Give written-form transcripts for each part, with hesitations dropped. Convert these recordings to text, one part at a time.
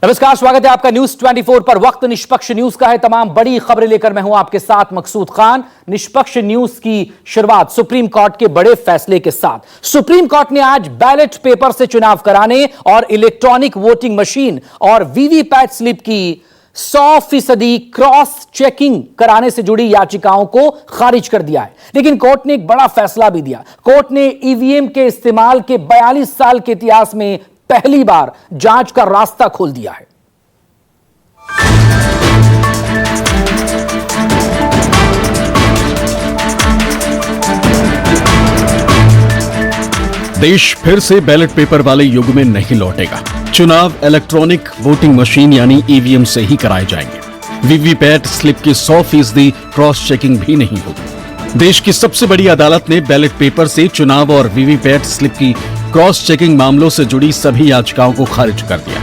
नमस्कार, स्वागत है आपका न्यूज 24 पर। वक्त निष्पक्ष न्यूज का है। तमाम बड़ी खबरें लेकर मैं हूं आपके साथ मकसूद खान। निष्पक्ष न्यूज की शुरुआत सुप्रीम कोर्ट के बड़े फैसले के साथ। सुप्रीम कोर्ट ने आज बैलेट पेपर से चुनाव कराने और इलेक्ट्रॉनिक वोटिंग मशीन और वीवीपैट स्लिप की 100% क्रॉस चेकिंग कराने से जुड़ी याचिकाओं को खारिज कर दिया है। लेकिन कोर्ट ने एक बड़ा फैसला भी दिया। कोर्ट ने ईवीएम के इस्तेमाल के 42 साल के इतिहास में पहली बार जांच का रास्ता खोल दिया है। देश फिर से बैलेट पेपर वाले युग में नहीं लौटेगा। चुनाव इलेक्ट्रॉनिक वोटिंग मशीन यानी ईवीएम से ही कराए जाएंगे। वीवीपैट स्लिप की 100% क्रॉस चेकिंग भी नहीं होगी। देश की सबसे बड़ी अदालत ने बैलेट पेपर से चुनाव और वीवीपैट स्लिप की क्रॉस चेकिंग मामलों से जुड़ी सभी याचिकाओं को खारिज कर दिया।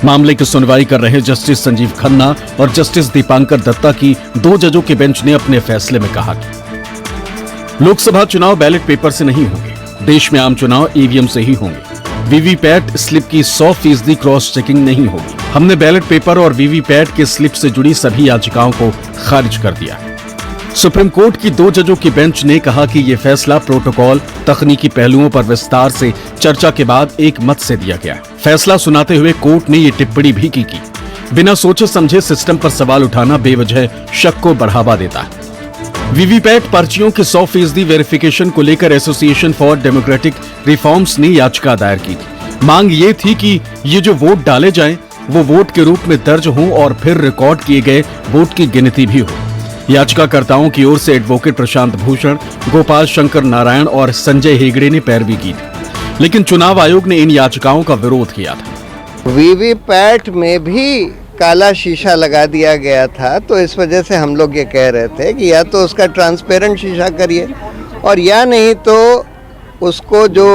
मामले की सुनवाई कर रहे जस्टिस संजीव खन्ना और जस्टिस दीपांकर दत्ता की 2 जजों के बेंच ने अपने फैसले में कहा कि लोकसभा चुनाव बैलेट पेपर से नहीं होंगे। देश में आम चुनाव ईवीएम से ही होंगे। वीवीपैट स्लिप की 100% क्रॉस चेकिंग नहीं होगी। हमने बैलेट पेपर और वीवीपैट के स्लिप से जुड़ी सभी याचिकाओं को खारिज कर दिया। सुप्रीम कोर्ट की 2 जजों की बेंच ने कहा कि यह फैसला प्रोटोकॉल तकनीकी पहलुओं पर विस्तार से चर्चा के बाद एक मत से दिया गया। फैसला सुनाते हुए कोर्ट ने ये टिप्पणी भी की बिना सोचे समझे सिस्टम पर सवाल उठाना बेवजह शक को बढ़ावा देता है। वीवीपैट पर्चियों के 100% वेरिफिकेशन को लेकर एसोसिएशन फॉर डेमोक्रेटिक रिफॉर्म्स ने याचिका दायर की थी। मांग ये थी कि ये जो वोट डाले जाएं, वो वोट के रूप में दर्ज हों और फिर रिकॉर्ड किए गए वोट की गिनती भी हो। याचिकाकर्ताओं की ओर से एडवोकेट प्रशांत भूषण, गोपाल शंकर नारायण और संजय हेगड़े ने पैरवी की थी, लेकिन चुनाव आयोग ने इन याचिकाओं का विरोध किया था। वीवीपैट में भी काला शीशा लगा दिया गया था, तो इस वजह से हम लोग ये कह रहे थे कि या तो उसका ट्रांसपेरेंट शीशा करिए और या नहीं तो उसको जो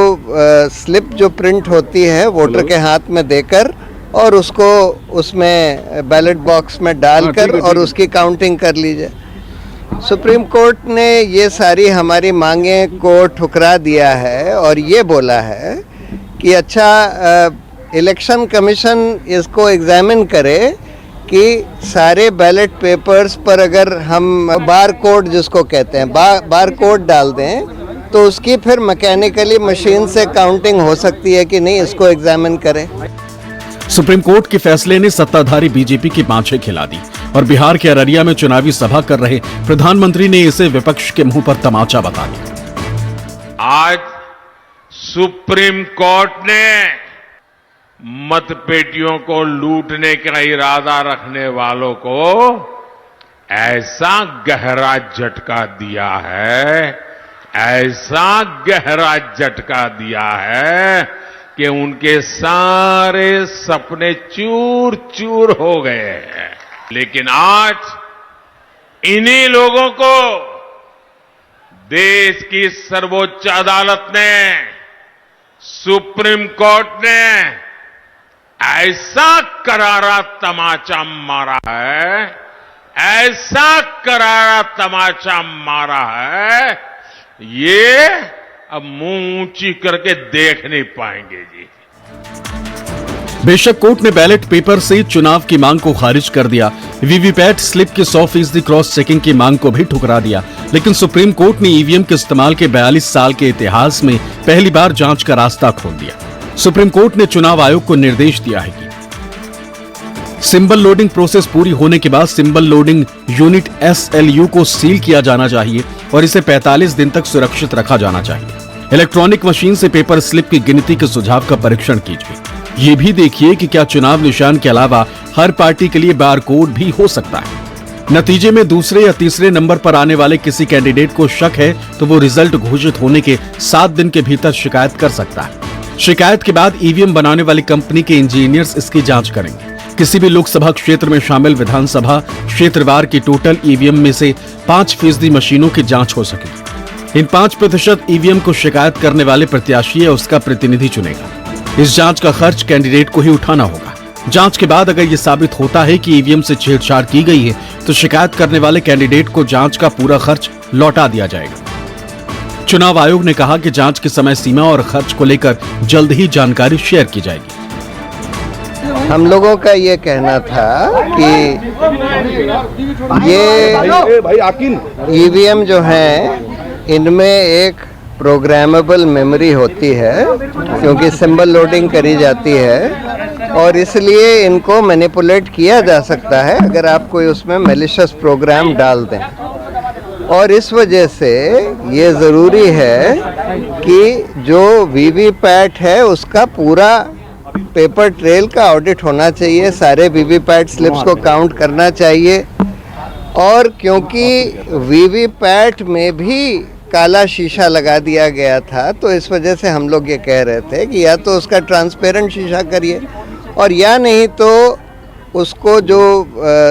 स्लिप जो प्रिंट होती है वोटर के हाथ में देकर और उसको उसमें बैलेट बॉक्स में डालकर और उसकी काउंटिंग कर लीजिए। सुप्रीम कोर्ट ने ये सारी हमारी मांगें को ठुकरा दिया है और ये बोला है कि अच्छा इलेक्शन कमीशन इसको एग्जामिन करे कि सारे बैलेट पेपर्स पर अगर हम बार कोड जिसको कहते हैं बार कोड डाल दें तो उसकी फिर मैकेनिकली मशीन से काउंटिंग हो सकती है कि नहीं, इसको एग्जामिन करें। सुप्रीम कोर्ट के फैसले ने सत्ताधारी बीजेपी की बाँछें खिला दी और बिहार के अररिया में चुनावी सभा कर रहे प्रधानमंत्री ने इसे विपक्ष के मुंह पर तमाचा बता दिया। आज सुप्रीम कोर्ट ने मतपेटियों को लूटने का इरादा रखने वालों को ऐसा गहरा झटका दिया है, ऐसा गहरा झटका दिया है कि उनके सारे सपने चूर चूर हो गए हैं। लेकिन आज इन्हीं लोगों को देश की सर्वोच्च अदालत ने, सुप्रीम कोर्ट ने ऐसा करारा तमाचा मारा है, ऐसा करारा तमाचा मारा है, ये अब मुंह ऊंची करके देख नहीं पाएंगे जी। बेशक कोर्ट ने बैलेट पेपर से चुनाव की मांग को खारिज कर दिया, वीवीपैट स्लिप की 100% क्रॉस चेकिंग की मांग को भी ठुकरा दिया, लेकिन सुप्रीम कोर्ट ने ईवीएम के इस्तेमाल के 42 साल के इतिहास में पहली बार जांच का रास्ता खोल दिया। सुप्रीम कोर्ट ने चुनाव आयोग को निर्देश दिया है कि सिंबल लोडिंग प्रोसेस पूरी होने के बाद सिंबल लोडिंग यूनिट SLU को सील किया जाना चाहिए और इसे 45 दिन तक सुरक्षित रखा जाना चाहिए। इलेक्ट्रॉनिक मशीन से पेपर स्लिप की गिनती के सुझाव का परीक्षण कीजिए। ये भी देखिए कि क्या चुनाव निशान के अलावा हर पार्टी के लिए बार कोड भी हो सकता है। नतीजे में दूसरे या तीसरे नंबर पर आने वाले किसी कैंडिडेट को शक है तो वो रिजल्ट घोषित होने के 7 दिन के भीतर शिकायत कर सकता है। शिकायत के बाद ईवीएम बनाने वाली कंपनी के इंजीनियर्स इसकी जांच करेंगे। किसी भी लोकसभा क्षेत्र में शामिल विधानसभा क्षेत्रवार की टोटल ईवीएम में से 5% मशीनों की जांच हो सकेगी। इन 5% ईवीएम को शिकायत करने वाले प्रत्याशी या उसका प्रतिनिधि चुनेगा। इस जांच का खर्च कैंडिडेट को ही उठाना होगा। जांच के बाद अगर यह साबित होता है कि ईवीएम से छेड़छाड़ की गई है तो शिकायत करने वाले कैंडिडेट को जांच का पूरा खर्च लौटा दिया जाएगा। चुनाव आयोग ने कहा कि जांच की समय सीमा और खर्च को लेकर जल्द ही जानकारी शेयर की जाएगी। हम लोगों का ये कहना था कि ये ईवीएम जो हैं इनमें एक प्रोग्रामेबल मेमोरी होती है क्योंकि सिंबल लोडिंग करी जाती है और इसलिए इनको मैनिपुलेट किया जा सकता है अगर आप कोई उसमें मैलिशियस प्रोग्राम डाल दें। और इस वजह से ये ज़रूरी है कि जो वीवीपैट है उसका पूरा पेपर ट्रेल का ऑडिट होना चाहिए, सारे वीवीपैट स्लिप्स को काउंट करना चाहिए। और क्योंकि वीवीपैट में भी काला शीशा लगा दिया गया था तो इस वजह से हम लोग ये कह रहे थे कि या तो उसका ट्रांसपेरेंट शीशा करिए और या नहीं तो उसको जो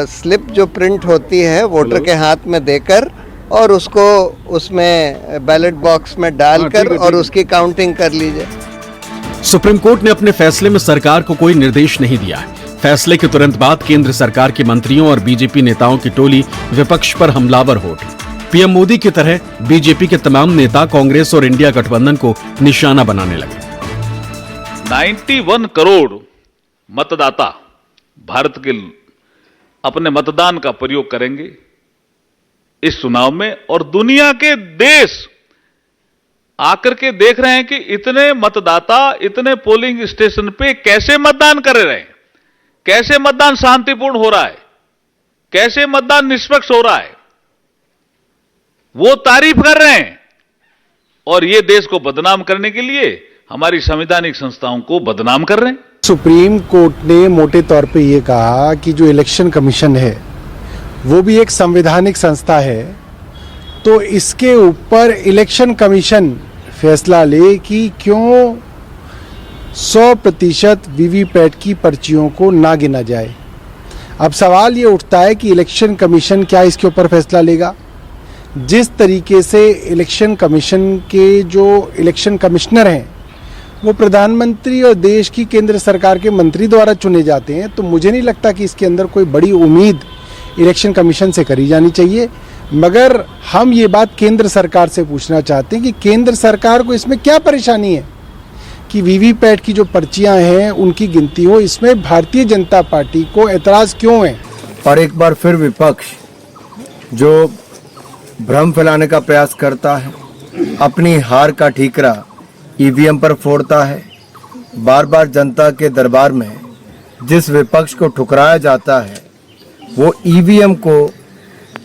स्लिप जो प्रिंट होती है वोटर के हाथ में देकर और उसको उसमें बैलेट बॉक्स में डालकर और उसकी काउंटिंग कर लीजिए। सुप्रीम कोर्ट ने अपने फैसले में सरकार को कोई निर्देश नहीं दिया है। फैसले के तुरंत बाद केंद्र सरकार के मंत्रियों और बीजेपी नेताओं की टोली विपक्ष पर हमलावर हो उठी। पीएम मोदी की तरह बीजेपी के तमाम नेता कांग्रेस और इंडिया गठबंधन को निशाना बनाने लगे। 91 करोड़ मतदाता भारत के अपने मतदान का प्रयोग करेंगे इस चुनाव में और दुनिया के देश आकर के देख रहे हैं कि इतने मतदाता इतने पोलिंग स्टेशन पे कैसे मतदान कर रहे हैं, कैसे मतदान शांतिपूर्ण हो रहा है, कैसे मतदान निष्पक्ष हो रहा है, वो तारीफ कर रहे हैं। और ये देश को बदनाम करने के लिए हमारी संवैधानिक संस्थाओं को बदनाम कर रहे हैं। सुप्रीम कोर्ट ने मोटे तौर पे ये कहा कि जो इलेक्शन कमीशन है वो भी एक संवैधानिक संस्था है, तो इसके ऊपर इलेक्शन कमीशन फैसला ले कि क्यों 100% वीवीपैट की पर्चियों को ना गिना जाए। अब सवाल ये उठता है कि इलेक्शन कमीशन क्या इसके ऊपर फैसला लेगा। जिस तरीके से इलेक्शन कमीशन के जो इलेक्शन कमिश्नर हैं वो प्रधानमंत्री और देश की केंद्र सरकार के मंत्री द्वारा चुने जाते हैं, तो मुझे नहीं लगता कि इसके अंदर कोई बड़ी उम्मीद इलेक्शन कमीशन से करी जानी चाहिए। मगर हम ये बात केंद्र सरकार से पूछना चाहते हैं कि केंद्र सरकार को इसमें क्या परेशानी है कि वीवीपैट की जो पर्चियां हैं उनकी गिनती हो, इसमें भारतीय जनता पार्टी को एतराज क्यों है। और एक बार फिर विपक्ष जो भ्रम फैलाने का प्रयास करता है, अपनी हार का ठीकरा ईवीएम पर फोड़ता है। बार बार जनता के दरबार में जिस विपक्ष को ठुकराया जाता है वो ईवीएम को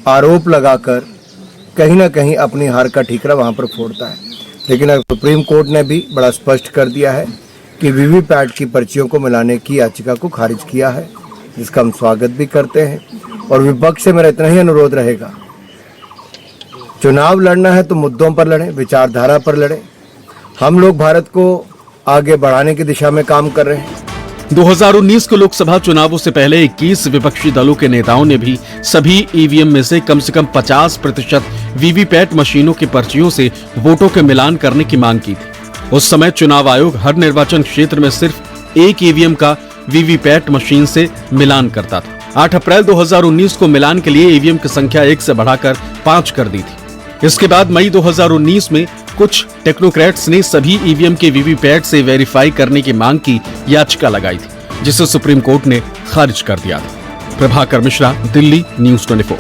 आरोप लगाकर कहीं ना कहीं अपनी हार का ठीकरा वहां पर फोड़ता है। लेकिन अब सुप्रीम कोर्ट ने भी बड़ा स्पष्ट कर दिया है कि वीवीपैट की पर्चियों को मिलाने की याचिका को खारिज किया है, जिसका हम स्वागत भी करते हैं। और विपक्ष से मेरा इतना ही अनुरोध रहेगा, चुनाव लड़ना है तो मुद्दों पर लड़ें, विचारधारा पर लड़ें। हम लोग भारत को आगे बढ़ाने की दिशा में काम कर रहे हैं। 2019 के लोकसभा चुनावों से पहले 21 विपक्षी दलों के नेताओं ने भी सभी ईवीएम में से कम 50% वीवीपैट मशीनों की पर्चियों से वोटों के मिलान करने की मांग की थी। उस समय चुनाव आयोग हर निर्वाचन क्षेत्र में सिर्फ एक ईवीएम का वीवीपैट मशीन से मिलान करता था। 8 अप्रैल 2019 को मिलान के लिए ईवीएम की संख्या 1 से बढ़ाकर 5 कर दी थी। इसके बाद मई 2019 में कुछ टेक्नोक्रेट्स ने सभी ईवीएम के वीवीपैट से वेरीफाई करने की मांग की याचिका लगाई थी, जिसे सुप्रीम कोर्ट ने खारिज कर दिया था। प्रभाकर मिश्रा, दिल्ली, न्यूज़ 24।